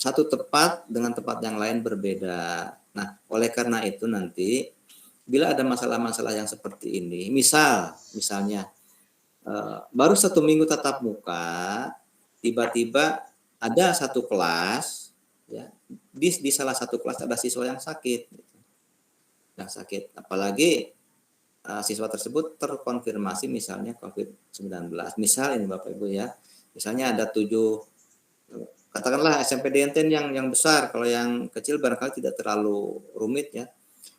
satu tempat dengan tempat yang lain berbeda. Nah, oleh karena itu nanti bila ada masalah-masalah yang seperti ini, misalnya baru 1 minggu tatap muka, tiba-tiba ada satu kelas, ya, di salah satu kelas ada siswa yang sakit, apalagi siswa tersebut terkonfirmasi misalnya COVID-19. Misal ini Bapak Ibu ya, misalnya ada 7, katakanlah SMP DNT yang besar, kalau yang kecil barangkali tidak terlalu rumit ya.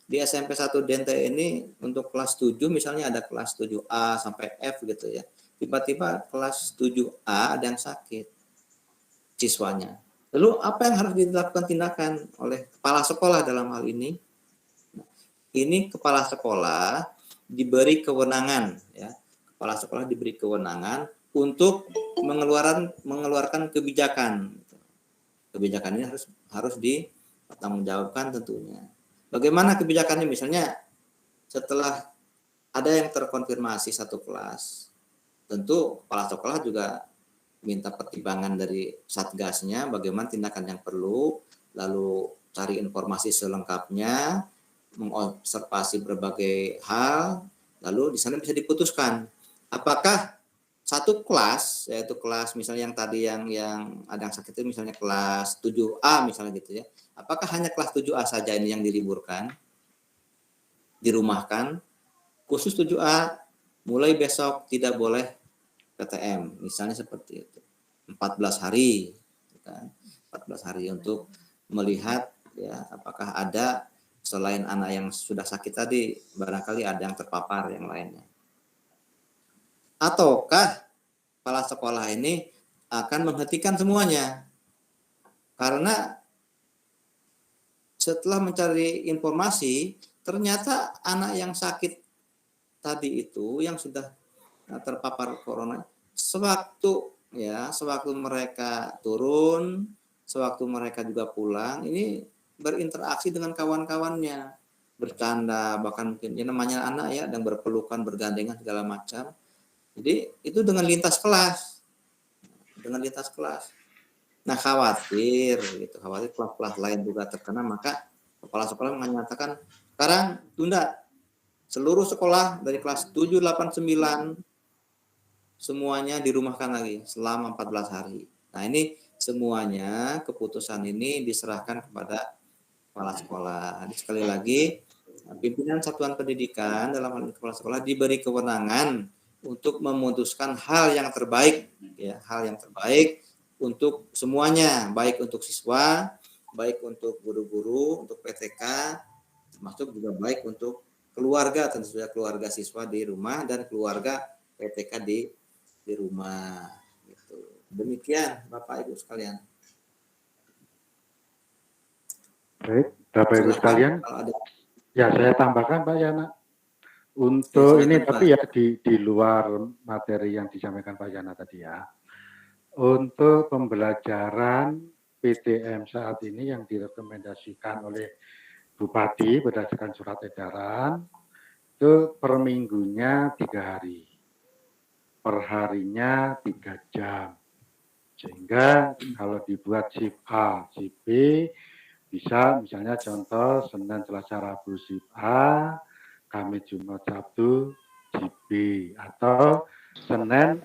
Di SMP 1 DNT ini untuk kelas 7 misalnya ada kelas 7A sampai F gitu ya. Tiba-tiba kelas 7A ada yang sakit siswanya. Lalu apa yang harus dilakukan tindakan oleh kepala sekolah dalam hal ini? Ini kepala sekolah diberi kewenangan ya. Kepala sekolah diberi kewenangan untuk mengeluarkan kebijakan. Kebijakan ini harus dipertanggungjawabkan tentunya. Bagaimana kebijakannya? Misalnya setelah ada yang terkonfirmasi satu kelas, tentu kepala sekolah juga minta pertimbangan dari satgasnya bagaimana tindakan yang perlu, lalu cari informasi selengkapnya, mengobservasi berbagai hal, lalu di sana bisa diputuskan apakah satu kelas, yaitu kelas misalnya yang tadi yang ada yang sakit itu misalnya kelas 7A misalnya gitu ya, apakah hanya kelas 7A saja ini yang diliburkan, dirumahkan, khusus 7A mulai besok tidak boleh PTM, misalnya seperti itu. 14 hari, kan? 14 hari untuk melihat ya apakah ada selain anak yang sudah sakit tadi, barangkali ada yang terpapar yang lainnya. Ataukah kepala sekolah ini akan menghentikan semuanya? Karena setelah mencari informasi, ternyata anak yang sakit tadi itu yang sudah terpapar corona, sewaktu mereka turun, sewaktu mereka juga pulang, ini berinteraksi dengan kawan-kawannya, bercanda, bahkan mungkin ya namanya anak ya, dan berpelukan, bergandengan segala macam. Jadi itu dengan lintas kelas. Nah, khawatir kelas-kelas lain juga terkena, maka kepala sekolah menyatakan sekarang tunda seluruh sekolah dari kelas 7, 8, 9 semuanya dirumahkan lagi selama 14 hari. Nah, ini semuanya keputusan ini diserahkan kepada kepala sekolah. Jadi sekali lagi, pimpinan satuan pendidikan dalam hal ini kepala sekolah diberi kewenangan untuk memutuskan hal yang terbaik untuk semuanya, baik untuk siswa, baik untuk guru-guru, untuk PTK, termasuk juga baik untuk keluarga, tentu saja keluarga siswa di rumah dan keluarga PTK di rumah. Gitu. Demikian Bapak Ibu sekalian. Baik, Bapak Ibu sekalian. Ya, saya tambahkan Pak Yana. Untuk ya, ini Pak. Tapi ya di luar materi yang disampaikan Pak Yana tadi ya. Untuk pembelajaran PTM saat ini yang direkomendasikan oleh Bupati berdasarkan surat edaran itu per minggunya 3 hari. Per harinya 3 jam. Sehingga kalau dibuat shift A, shift B, bisa misalnya contoh Senin, Selasa, Rabu shift A, Kamis, Jumat, Sabtu shift B, atau Senin,